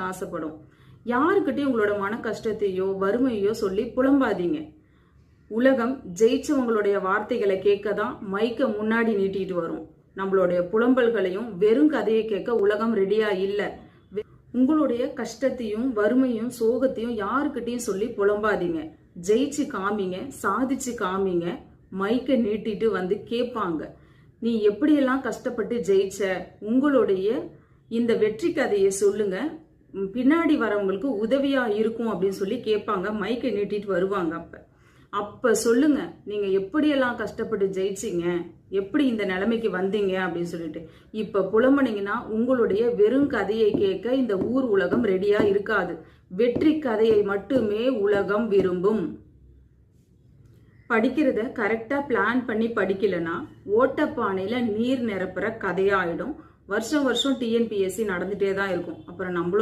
ஆசைப்படும். யாருக்கிட்டையும் உங்களோட மன கஷ்டத்தையோ வறுமையோ சொல்லி புலம்பாதீங்க. உலகம் ஜெயிச்சவங்களுடைய வார்த்தைகளை கேட்க தான் மைக்க முன்னாடி நீட்டிட்டு வரும். நம்மளுடைய புலம்பல்களையும் வெறும் கதையை கேட்க உலகம் ரெடியா இல்ல. உங்களுடைய கஷ்டத்தையும் வறுமையும் சோகத்தையும் யாருக்கிட்டையும் சொல்லி புலம்பாதீங்க. ஜெயிச்சு காமிங்க, சாதிச்சு காமிங்க. மைக்க நீட்டிட்டு வந்து கேட்பாங்க, நீ எப்படியெல்லாம் கஷ்டப்பட்டு ஜெயிச்ச, உங்களுடைய இந்த வெற்றி கதையை சொல்லுங்க, பின்னாடி வரவங்களுக்கு உதவியா இருக்கும் அப்படின்னு சொல்லி கேட்பாங்க. மைக்கை நீட்டிட்டு வருவாங்க. அப்ப சொல்லுங்க, நீங்க எப்படியெல்லாம் கஷ்டப்பட்டு ஜெயிச்சிங்க, எப்படி இந்த நிலைமைக்கு வந்தீங்க அப்படின்னு சொல்லிட்டு. இப்ப புலம்புனீங்கன்னா உங்களுடைய வெறும் கதையை கேட்க இந்த ஊர் உலகம் ரெடியா இருக்காது. வெற்றி கதையை மட்டுமே உலகம் விரும்பும். படிக்கிறத கரெக்டா பிளான் பண்ணி படிக்கலன்னா ஓட்டப்பானையில நீர் நிரப்புற கதையாயிடும். வருஷம் வருஷம் டிஎன்பிஎஸ்சி நடந்துட்டே தான் இருக்கும். அப்புறம் நம்மளும்